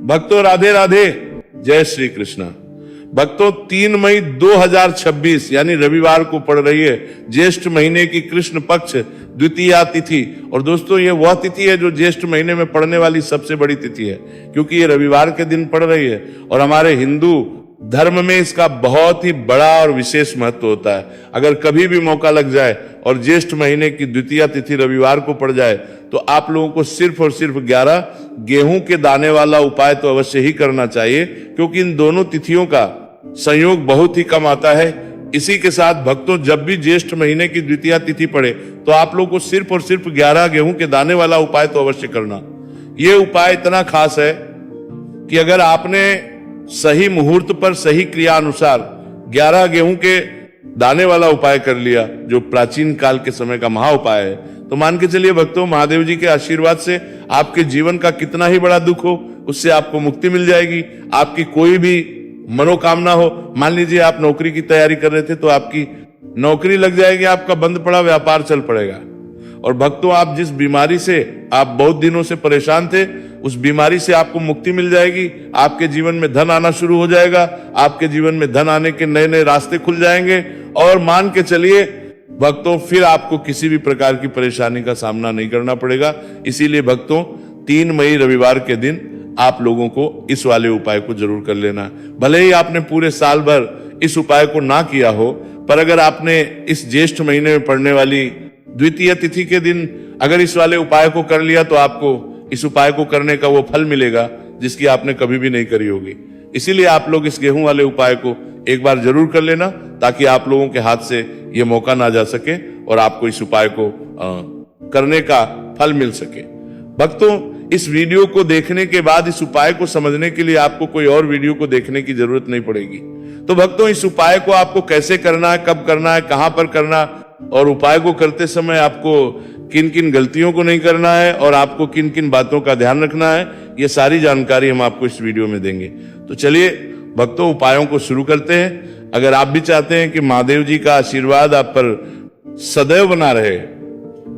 भक्तों राधे राधे, जय श्री कृष्ण। भक्तों 3 मई 2026 यानी रविवार को पड़ रही है ज्येष्ठ महीने की कृष्ण पक्ष द्वितीया तिथि। और दोस्तों ये वह तिथि है जो ज्येष्ठ महीने में पड़ने वाली सबसे बड़ी तिथि है, क्योंकि ये रविवार के दिन पड़ रही है। और हमारे हिंदू धर्म में इसका बहुत ही बड़ा और विशेष महत्व होता है। अगर कभी भी मौका लग जाए और ज्येष्ठ महीने की द्वितीया तिथि रविवार को पड़ जाए तो आप लोगों को सिर्फ और सिर्फ 11 गेहूं के दाने वाला उपाय तो अवश्य ही करना चाहिए, क्योंकि इन दोनों तिथियों का संयोग बहुत ही कम आता है। इसी के साथ भक्तों जब भी ज्येष्ठ महीने की द्वितीया तिथि पड़े तो आप लोगों को सिर्फ और सिर्फ 11 गेहूं के दाने वाला उपाय तो अवश्य करना। यह उपाय इतना खास है कि अगर आपने सही मुहूर्त पर सही क्रिया अनुसार 11 गेहूं के दाने वाला उपाय कर लिया, जो प्राचीन काल के समय का महा उपाय है, तो मान के चलिए भक्तों महादेव जी के आशीर्वाद से आपके जीवन का कितना ही बड़ा दुख हो उससे आपको मुक्ति मिल जाएगी। आपकी कोई भी मनोकामना हो, मान लीजिए आप नौकरी की तैयारी कर रहे थे तो आपकी नौकरी लग जाएगी, आपका बंद पड़ा व्यापार चल पड़ेगा। और भक्तों आप जिस बीमारी से आप बहुत दिनों से परेशान थे उस बीमारी से आपको मुक्ति मिल जाएगी। आपके जीवन में धन आना शुरू हो जाएगा, आपके जीवन में धन आने के नए नए रास्ते खुल जाएंगे। और मान के चलिए भक्तों फिर आपको किसी भी प्रकार की परेशानी का सामना नहीं करना पड़ेगा। इसीलिए भक्तों 3 मई रविवार के दिन आप लोगों को इस वाले उपाय को जरूर कर लेना। भले ही आपने पूरे साल भर इस उपाय को ना किया हो, पर अगर आपने इस ज्येष्ठ महीने में पड़ने वाली द्वितीय तिथि के दिन अगर इस वाले उपाय को कर लिया तो आपको इस उपाय को करने का वो फल मिलेगा जिसकी आपने कभी भी नहीं करी होगी। इसीलिए आप लोग इस गेहूं वाले उपाय को एक बार जरूर कर लेना, ताकि आप लोगों के हाथ से ये मौका ना जा सके और आपको इस उपाय को करने का फल मिल सके। भक्तों इस वीडियो को देखने के बाद इस उपाय को समझने के लिए आपको कोई और वीडियो को देखने की जरूरत नहीं पड़ेगी। तो भक्तों इस उपाय को आपको कैसे करना है, कब करना है, कहां पर करना, और उपाय को करते समय आपको किन किन गलतियों को नहीं करना है और आपको किन किन बातों का ध्यान रखना है, ये सारी जानकारी हम आपको इस वीडियो में देंगे। तो चलिए भक्तों उपायों को शुरू करते हैं। अगर आप भी चाहते हैं कि महादेव जी का आशीर्वाद आप पर सदैव बना रहे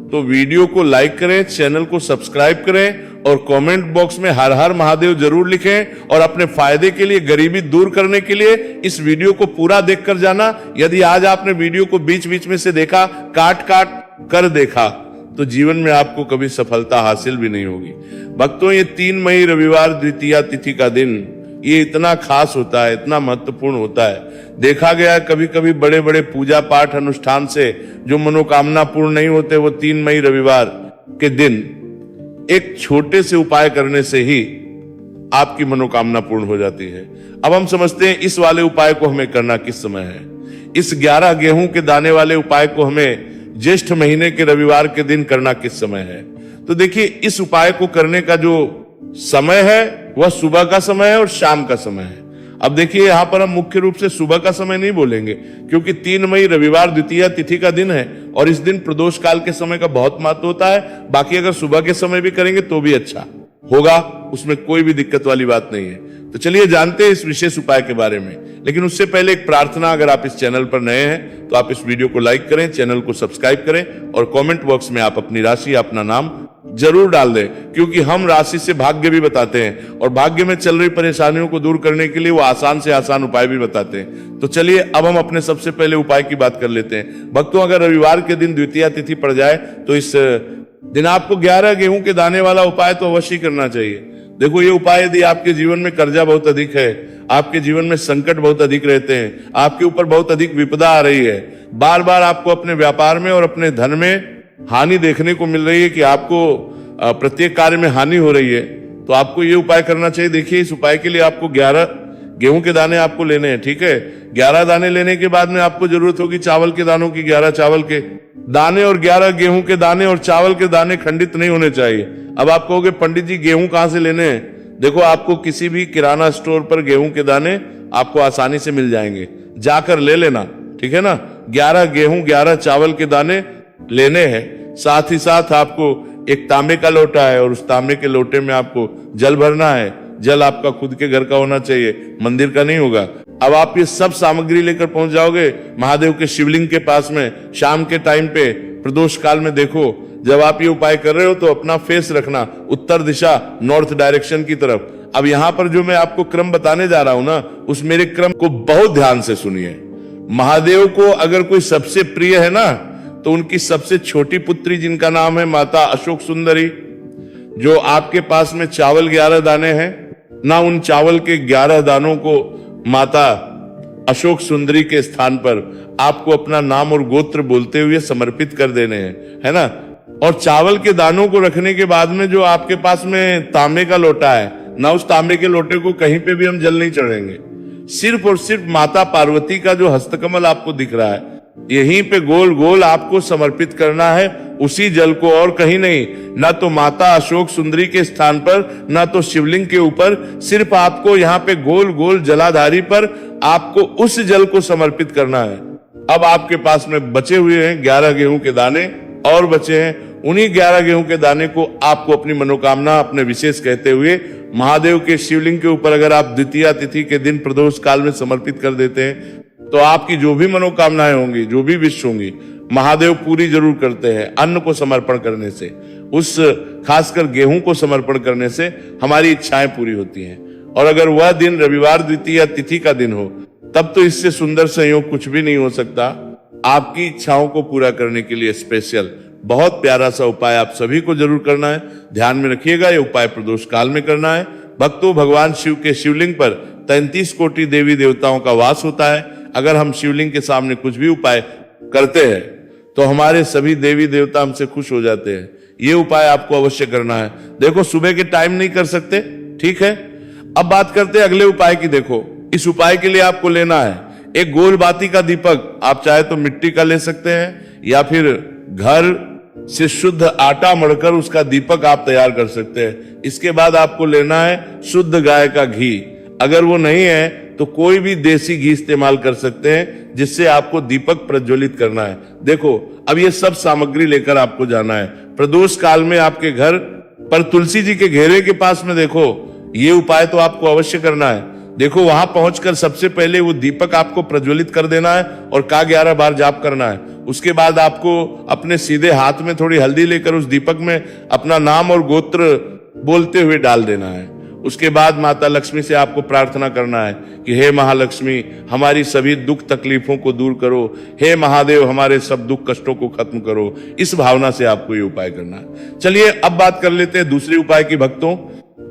तो वीडियो को लाइक करें, चैनल को सब्सक्राइब करें और कमेंट बॉक्स में हर हर महादेव जरूर लिखें। और अपने फायदे के लिए, गरीबी दूर करने के लिए इस वीडियो को पूरा देखकर जाना। यदि आज आपने वीडियो को बीच बीच में से देखा, काट काट कर देखा, तो जीवन में आपको कभी सफलता हासिल भी नहीं होगी। भक्तों ये 3 मई रविवार द्वितीया तिथि का दिन ये इतना खास होता है, इतना महत्वपूर्ण होता है। देखा गया कभी कभी बड़े बड़े पूजा पाठ अनुष्ठान से जो मनोकामना पूर्ण नहीं होते, वो 3 मई रविवार के दिन एक छोटे से उपाय करने से ही आपकी मनोकामना पूर्ण हो जाती है। अब हम समझते हैं इस वाले उपाय को हमें करना किस समय है। इस 11 गेहूं के दाने वाले उपाय को हमें ज्येष्ठ महीने के रविवार के दिन करना किस समय है। तो देखिए इस उपाय को करने का जो समय है वह सुबह का समय है और शाम का समय है। अब देखिए यहां पर हम मुख्य रूप से सुबह का समय नहीं बोलेंगे, क्योंकि 3 मई रविवार द्वितीया तिथि का दिन है और इस दिन प्रदोष काल के समय का बहुत महत्व होता है। बाकी अगर सुबह के समय भी करेंगे तो भी अच्छा होगा, उसमें कोई भी दिक्कत वाली बात नहीं है। तो चलिए जानते हैं इस विशेष उपाय के बारे में। लेकिन उससे पहले एक प्रार्थना, अगर आप इस चैनल पर नए हैं तो आप इस वीडियो को लाइक करें, चैनल को सब्सक्राइब करें और कमेंट बॉक्स में आप अपनी राशि, अपना नाम जरूर डाल दें, क्योंकि हम राशि से भाग्य भी बताते हैं और भाग्य में चल रही परेशानियों को दूर करने के लिए वो आसान से आसान उपाय भी बताते हैं। तो चलिए अब हम अपने सबसे पहले उपाय की बात कर लेते हैं। भक्तों अगर रविवार के दिन द्वितीया तिथि पड़ जाए तो इस दिन आपको 11 गेहूं के दाने वाला उपाय तो अवश्य करना चाहिए। देखो ये उपाय यदि आपके जीवन में कर्जा बहुत अधिक है, आपके जीवन में संकट बहुत अधिक रहते हैं, आपके ऊपर बहुत अधिक विपदा आ रही है, बार बार आपको अपने व्यापार में और अपने धन में हानि देखने को मिल रही है कि आपको प्रत्येक कार्य में हानि हो रही है, तो आपको ये उपाय करना चाहिए। देखिए इस उपाय के लिए आपको 11 गेहूं के दाने आपको लेने हैं, ठीक है। 11 दाने लेने के बाद में आपको जरूरत होगी चावल के दानों की, 11 चावल के दाने और 11 गेहूं के दाने और चावल के दाने खंडित नहीं होने चाहिए। अब आप कहोगे पंडित जी गेहूं कहां से लेने हैं? देखो आपको किसी भी किराना स्टोर पर गेहूं के दाने आपको आसानी से मिल जाएंगे, जाकर ले लेना, ठीक है ना। 11 गेहूं 11 चावल के दाने लेने हैं। साथ ही साथ आपको एक तांबे का लोटा है और उस तांबे के लोटे में आपको जल भरना है। जल आपका खुद के घर का होना चाहिए, मंदिर का नहीं होगा। अब आप ये सब सामग्री लेकर पहुंच जाओगे महादेव के शिवलिंग के पास में शाम के टाइम पे प्रदोष काल में। देखो जब आप ये उपाय कर रहे हो तो अपना फेस रखना उत्तर दिशा, नॉर्थ डायरेक्शन की तरफ। अब यहां पर जो मैं आपको क्रम बताने जा रहा हूं ना, उस मेरे क्रम को बहुत ध्यान से सुनिए। महादेव को अगर कोई सबसे प्रिय है ना, तो उनकी सबसे छोटी पुत्री जिनका नाम है माता अशोक सुंदरी, जो आपके पास में चावल 11 दाने हैं ना, उन चावल के 11 दानों को माता अशोक सुंदरी के स्थान पर आपको अपना नाम और गोत्र बोलते हुए समर्पित कर देने हैं, है ना। और चावल के दानों को रखने के बाद में जो आपके पास में तांबे का लोटा है ना, उस तांबे के लोटे को कहीं पे भी हम जल नहीं चढ़ेंगे। सिर्फ और सिर्फ माता पार्वती का जो हस्तकमल आपको दिख रहा है, यहीं पे गोल गोल आपको समर्पित करना है, उसी जल को, और कहीं नहीं। ना तो माता अशोक सुंदरी के स्थान पर, ना तो शिवलिंग के ऊपर, सिर्फ आपको यहाँ पे गोल गोल जलाधारी पर आपको उस जल को समर्पित करना है। अब आपके पास में बचे हुए हैं 11 गेहूं के दाने और बचे हैं। उन्हीं 11 गेहूं के दाने को आपको अपनी मनोकामना, अपने विशेष कहते हुए महादेव के शिवलिंग के ऊपर अगर आप द्वितीया तिथि के दिन प्रदोष काल में समर्पित कर देते हैं, तो आपकी जो भी मनोकामनाएं होंगी, जो भी विश होंगी, महादेव पूरी जरूर करते हैं। अन्न को समर्पण करने से, उस खासकर गेहूं को समर्पण करने से हमारी इच्छाएं पूरी होती हैं। और अगर वह दिन रविवार द्वितीया तिथि का दिन हो, तब तो इससे सुंदर संयोग कुछ भी नहीं हो सकता। आपकी इच्छाओं को पूरा करने के लिए स्पेशल बहुत प्यारा सा उपाय आप सभी को जरूर करना है। ध्यान में रखिएगा, यह उपाय प्रदोष काल में करना है। भक्तों, भगवान शिव के शिवलिंग पर 33 कोटि देवी देवताओं का वास होता है। अगर हम शिवलिंग के सामने कुछ भी उपाय करते हैं तो हमारे सभी देवी देवता हमसे खुश हो जाते हैं। ये उपाय आपको अवश्य करना है। देखो, सुबह के टाइम नहीं कर सकते, ठीक है। अब बात करते हैं अगले उपाय की। देखो, इस उपाय के लिए आपको लेना है एक गोल बाती का दीपक। आप चाहे तो मिट्टी का ले सकते हैं, या फिर घर से शुद्ध आटा मढ़कर उसका दीपक आप तैयार कर सकते हैं। इसके बाद आपको लेना है शुद्ध गाय का घी। अगर वो नहीं है तो कोई भी देसी घी इस्तेमाल कर सकते हैं, जिससे आपको दीपक प्रज्वलित करना है। देखो, अब ये सब सामग्री लेकर आपको जाना है प्रदोष काल में आपके घर पर तुलसी जी के घेरे के पास में। देखो, ये उपाय तो आपको अवश्य करना है। देखो, वहां पहुंचकर सबसे पहले वो दीपक आपको प्रज्वलित कर देना है और का 11 बार जाप करना है। उसके बाद आपको अपने सीधे हाथ में थोड़ी हल्दी लेकर उस दीपक में अपना नाम और गोत्र बोलते हुए डाल देना है। उसके बाद माता लक्ष्मी से आपको प्रार्थना करना है कि हे महालक्ष्मी, हमारी सभी दुख तकलीफों को दूर करो। हे महादेव, हमारे सब दुख कष्टों को खत्म करो। इस भावना से आपको ये उपाय करना है। चलिए, अब बात कर लेते हैं दूसरे उपाय की। भक्तों,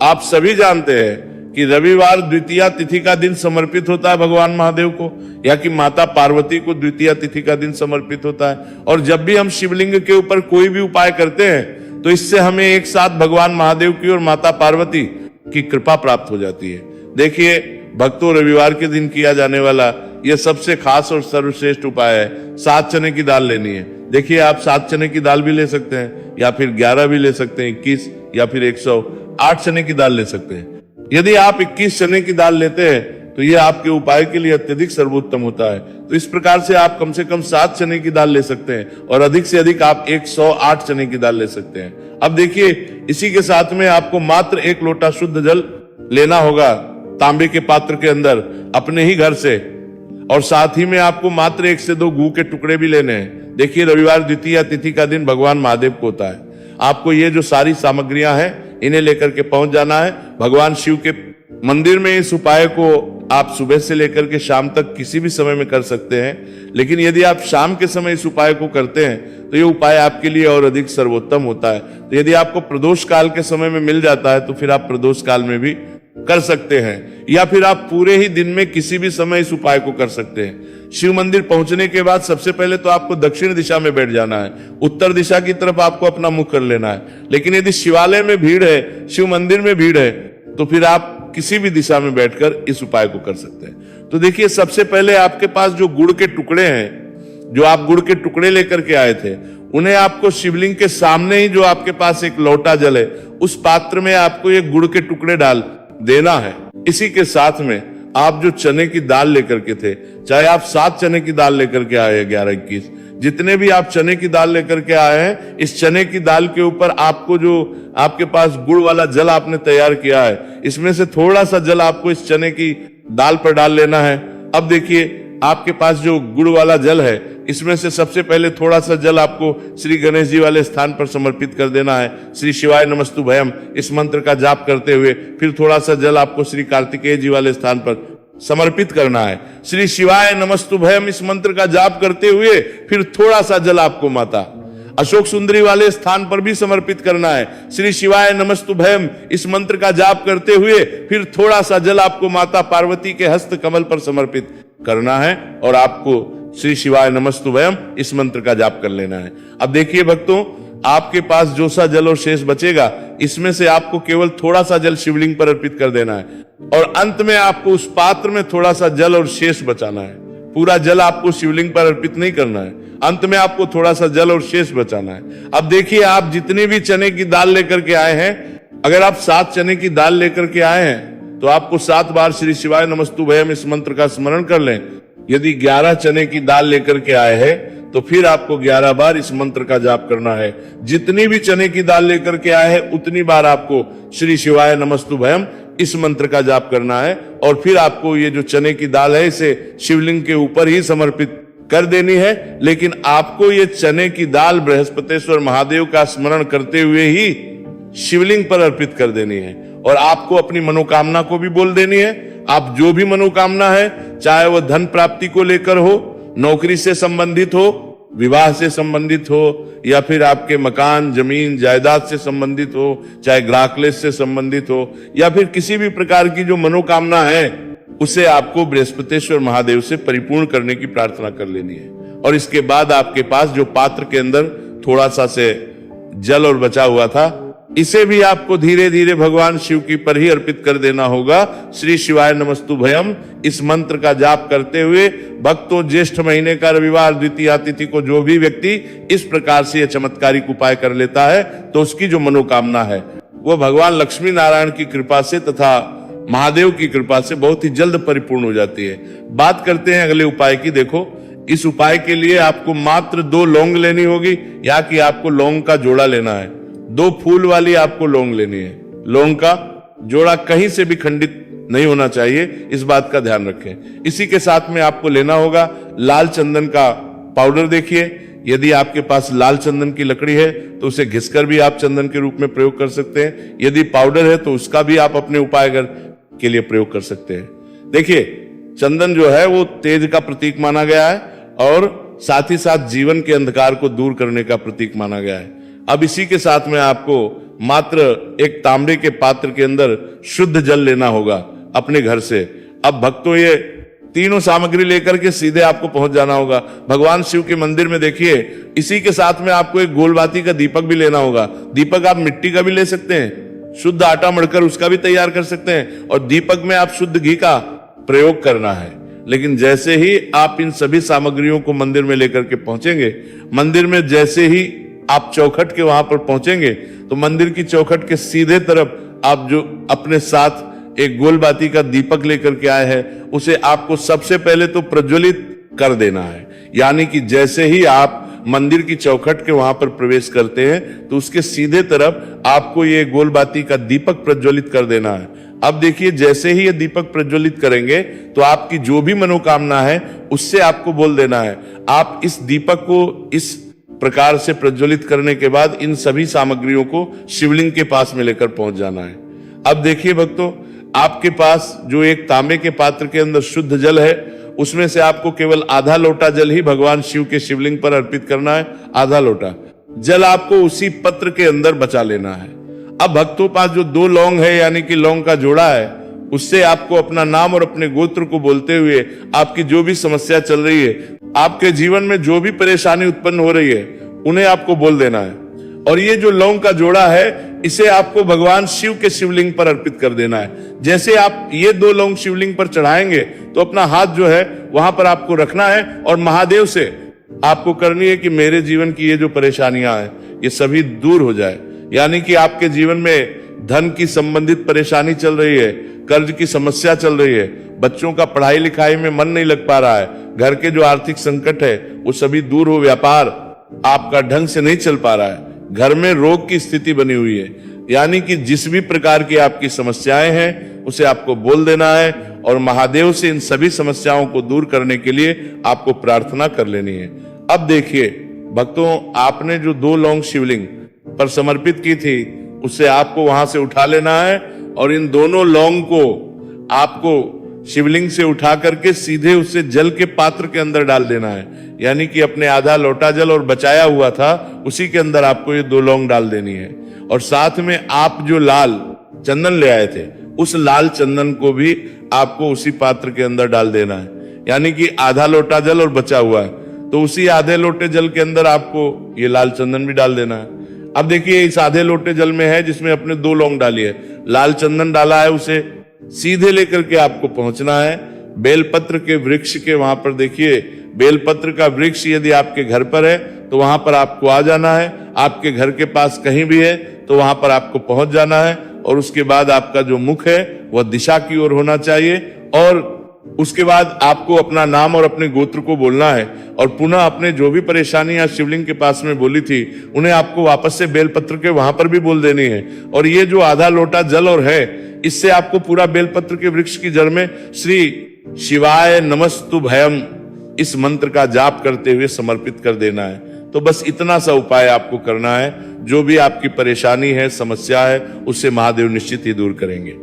आप सभी जानते हैं कि रविवार द्वितीया तिथि का दिन समर्पित होता है भगवान महादेव को, या कि माता पार्वती को द्वितीया तिथि का दिन समर्पित होता है। और जब भी हम शिवलिंग के ऊपर कोई भी उपाय करते हैं, तो इससे हमें एक साथ भगवान महादेव की और माता पार्वती की कृपा प्राप्त हो जाती है। देखिए भक्तों, रविवार के दिन किया जाने वाला यह सबसे खास और सर्वश्रेष्ठ उपाय है। 7 चने की दाल लेनी है। देखिए, आप 7 चने की दाल भी ले सकते हैं, या फिर 11 भी ले सकते हैं, 21 या फिर 108 चने की दाल ले सकते हैं। यदि आप 21 चने की दाल लेते हैं तो यह आपके उपाय के लिए अत्यधिक सर्वोत्तम होता है। तो इस प्रकार से आप कम से कम 7 चने की दाल ले सकते हैं, और अधिक से अधिक आप 108 चने की दाल ले सकते हैं। अब देखिए, इसी के साथ में आपको मात्र 1 लोटा शुद्ध जल लेना होगा तांबे के पात्र के अंदर अपने ही घर से, और साथ ही में आपको मात्र 1 से 2 गू के टुकड़े भी लेने हैं। देखिए, रविवार द्वितीया तिथि का दिन भगवान महादेव को होता है। आपको ये जो सारी सामग्रियां हैं, इन्हें लेकर के पहुंच जाना है भगवान शिव के मंदिर में। इस उपाय को आप सुबह से लेकर के शाम तक किसी भी समय में कर सकते हैं, लेकिन यदि आप शाम के समय इस उपाय को करते हैं तो ये उपाय आपके लिए और अधिक सर्वोत्तम होता है। तो यदि आपको प्रदोष काल के समय में मिल जाता है तो फिर आप प्रदोष काल में भी कर सकते हैं, या फिर आप पूरे ही दिन में किसी भी समय इस उपाय को कर सकते हैं। शिव मंदिर पहुंचने के बाद सबसे पहले तो आपको दक्षिण दिशा में बैठ जाना है। उत्तर दिशा की तरफ आपको अपना मुख कर लेना है। लेकिन यदि शिवालय में भीड़ है, शिव मंदिर में भीड़ है, तो फिर आप किसी भी दिशा में बैठकर इस उपाय को कर सकते हैं। तो देखिए, सबसे पहले आपके पास जो गुड़ के टुकड़े हैं, जो आप गुड़ के टुकड़े लेकर के आए थे, उन्हें आपको शिवलिंग के सामने ही जो आपके पास एक लोटा जल है, उस पात्र में आपको ये गुड़ के टुकड़े डाल देना है। इसी के साथ में आप जो चने की दाल लेकर के थे, चाहे आप 7 चने की दाल लेकर के आए, 11-21, जितने भी आप चने की दाल लेकर के आए हैं, इस चने की दाल के ऊपर आपको जो आपके पास गुड़ वाला जल आपने तैयार किया है, इसमें से थोड़ा सा जल आपको इस चने की दाल पर डाल लेना है। अब देखिए, आपके पास जो गुड़ वाला जल है, इसमें से सबसे पहले थोड़ा सा जल आपको श्री गणेश जी वाले स्थान पर समर्पित कर देना है। श्री शिवाय नमस्तुभयम इस मंत्र का जाप करते हुए फिर थोड़ा सा जल आपको श्री कार्तिकेय जी वाले स्थान पर समर्पित करना है। श्री शिवाय नमस्तुभयम इस मंत्र का जाप करते हुए फिर थोड़ा सा जल आपको माता अशोक सुंदरी वाले स्थान पर भी समर्पित करना है। श्री शिवाय नमस्तुभयम इस मंत्र का जाप करते हुए फिर थोड़ा सा जल आपको माता पार्वती के हस्त कमल पर समर्पित करना है और आपको श्री शिवाय नमस्तुभयम इस मंत्र का जाप कर लेना है। अब देखिए भक्तों, आपके पास जो सा जल और शेष बचेगा इसमें से आपको केवल थोड़ा सा जल शिवलिंग पर अर्पित कर देना है और अंत में आपको उस पात्र में थोड़ा सा जल और शेष बचाना है। पूरा जल आपको शिवलिंग पर अर्पित नहीं करना है, अंत में आपको थोड़ा सा जल और शेष बचाना है। अब देखिए, आप जितनी भी चने की दाल लेकर के आए हैं, अगर आप 7 चने की दाल लेकर के आए हैं तो आपको 7 बार श्री शिवाय नमस्तुभयम इस मंत्र का स्मरण कर लें। यदि 11 चने की दाल लेकर के आए हैं तो फिर आपको 11 बार इस मंत्र का जाप करना है। जितनी भी चने की दाल लेकर के आए हैं उतनी बार आपको श्री शिवाय नमस्तुभयम इस मंत्र का जाप करना है और फिर आपको ये जो चने की दाल है इसे शिवलिंग के ऊपर ही समर्पित कर देनी है। लेकिन आपको ये चने की दाल बृहस्पतिश्वर महादेव का स्मरण करते हुए ही शिवलिंग पर अर्पित कर देनी है और आपको अपनी मनोकामना को भी बोल देनी है। आप जो भी मनोकामना है, चाहे वह धन प्राप्ति को लेकर हो, नौकरी से संबंधित हो, विवाह से संबंधित हो या फिर आपके मकान जमीन जायदाद से संबंधित हो, चाहे ग्राहकलेस से संबंधित हो या फिर किसी भी प्रकार की जो मनोकामना है उसे आपको बृहस्पतिश्वर महादेव से परिपूर्ण करने की प्रार्थना कर लेनी है। और इसके बाद आपके पास जो पात्र के अंदर थोड़ा सा से जल और बचा हुआ था इसे भी आपको धीरे धीरे भगवान शिव की पर ही अर्पित कर देना होगा। श्री शिवाय नमस्तुभयम इस मंत्र का जाप करते हुए भक्तों, ज्येष्ठ महीने का रविवार द्वितीया तिथि को जो भी व्यक्ति इस प्रकार से यह चमत्कारिक उपाय कर लेता है तो उसकी जो मनोकामना है वो भगवान लक्ष्मी नारायण की कृपा से तथा महादेव की कृपा से बहुत ही जल्द परिपूर्ण हो जाती है। बात करते हैं अगले उपाय की। देखो, इस उपाय के लिए आपको मात्र 2 लौंग लेनी होगी या कि आपको लौंग का जोड़ा लेना है। 2 फूल वाली आपको लौंग लेनी है। लौंग का जोड़ा कहीं से भी खंडित नहीं होना चाहिए, इस बात का ध्यान रखें। इसी के साथ में आपको लेना होगा लाल चंदन का पाउडर। देखिए, यदि आपके पास लाल चंदन की लकड़ी है तो उसे घिसकर भी आप चंदन के रूप में प्रयोग कर सकते हैं। यदि पाउडर है तो उसका भी आप अपने उपाय के लिए प्रयोग कर सकते हैं। देखिए, चंदन जो है वो तेज का प्रतीक माना गया है और साथ ही साथ जीवन के अंधकार को दूर करने का प्रतीक माना गया है। अब इसी के साथ में आपको मात्र एक तांबे के पात्र के अंदर शुद्ध जल लेना होगा अपने घर से। अब भक्तों, ये तीनों सामग्री लेकर के सीधे आपको पहुंच जाना होगा भगवान शिव के मंदिर में। देखिए, इसी के साथ में आपको एक गोलबाती का दीपक भी लेना होगा। दीपक आप मिट्टी का भी ले सकते हैं, शुद्ध आटा मढ़कर उसका भी तैयार कर सकते हैं और दीपक में आप शुद्ध घी का प्रयोग करना है। लेकिन जैसे ही आप इन सभी सामग्रियों को मंदिर में लेकर के पहुंचेंगे, मंदिर में जैसे ही आप चौखट के वहां पर पहुंचेंगे तो मंदिर की चौखट के सीधे तरफ आप जो अपने साथ एक गोलबाती का दीपक लेकर के आए हैं उसे आपको सबसे पहले तो प्रज्वलित कर देना है। यानी कि जैसे ही आप मंदिर की चौखट के वहां पर प्रवेश करते हैं तो उसके सीधे तरफ आपको ये गोलबाती का दीपक प्रज्वलित कर देना है। अब देखिए, जैसे ही ये दीपक प्रज्वलित करेंगे तो आपकी जो भी मनोकामना है उससे आपको बोल देना है। आप इस दीपक को इस प्रकार से प्रज्वलित करने के बाद इन सभी सामग्रियों को शिवलिंग के पास में लेकर पहुंच जाना है। अब देखिए भक्तों, आपके पास जो एक तांबे के पात्र के अंदर शुद्ध जल है उसमें से आपको केवल आधा लोटा जल ही भगवान शिव के शिवलिंग पर अर्पित करना है। आधा लोटा जल आपको उसी पत्र के अंदर बचा लेना है। अब भक्तों पास जो 2 लौंग है यानी कि लौंग का जोड़ा है उससे आपको अपना नाम और अपने गोत्र को बोलते हुए आपकी जो भी समस्या चल रही है, आपके जीवन में जो भी परेशानी उत्पन्न हो रही है उन्हें आपको बोल देना है। और ये जो लौंग का जोड़ा है इसे आपको भगवान शिव के शिवलिंग पर अर्पित कर देना है। जैसे आप ये 2 लौंग शिवलिंग पर चढ़ाएंगे तो अपना हाथ जो है वहां पर आपको रखना है और महादेव से आपको करनी है कि मेरे जीवन की ये जो परेशानियां हैं ये सभी दूर हो जाए। यानी कि आपके जीवन में धन की संबंधित परेशानी चल रही है, कर्ज की समस्या चल रही है, बच्चों का पढ़ाई लिखाई में मन नहीं लग पा रहा है, घर के जो आर्थिक संकट है वो सभी दूर हो, व्यापार आपका ढंग से नहीं चल पा रहा है, घर में रोग की स्थिति बनी हुई है। यानी कि जिस भी प्रकार की आपकी समस्याएं हैं उसे आपको बोल देना है और महादेव से इन सभी समस्याओं को दूर करने के लिए आपको प्रार्थना कर लेनी है। अब देखिए भक्तों, आपने जो 2 लौंग शिवलिंग पर समर्पित की थी, उससे आपको वहां से उठा लेना है और इन दोनों लौंग को आपको शिवलिंग से उठा करके सीधे उससे जल के पात्र के अंदर डाल देना है। यानी कि अपने आधा लोटा जल और बचाया हुआ था उसी के अंदर आपको ये 2 लौंग डाल देनी है। और साथ में आप जो लाल चंदन ले आए थे, उस लाल चंदन को भी आपको उसी पात्र के अंदर डाल देना है। यानी कि आधा लोटा जल और बचा हुआ है, तो उसी आधे लोटे जल के अंदर आपको ये लाल चंदन भी डाल देना है। अब देखिए इस आधे लोटे जल में है जिसमें अपने 2 लौंग डाली है, लाल चंदन डाला है, उसे सीधे लेकर के आपको पहुंचना है बेलपत्र के वृक्ष के वहां पर। देखिए बेलपत्र का वृक्ष यदि आपके घर पर है तो वहां पर आपको आ जाना है, आपके घर के पास कहीं भी है तो वहां पर आपको पहुंच जाना है। और उसके बाद आपका जो मुख है वह दिशा की ओर होना चाहिए और उसके बाद आपको अपना नाम और अपने गोत्र को बोलना है और पुनः अपने जो भी परेशानियां शिवलिंग के पास में बोली थी उन्हें आपको वापस से बेलपत्र के वहां पर भी बोल देनी है। और ये जो आधा लोटा जल और है, इससे आपको पूरा बेलपत्र के वृक्ष की जड़ में श्री शिवाय नमस्तुभयम इस मंत्र का जाप करते हुए समर्पित कर देना है। तो बस इतना सा उपाय आपको करना है। जो भी आपकी परेशानी है, समस्या है, उससे महादेव निश्चित ही दूर करेंगे।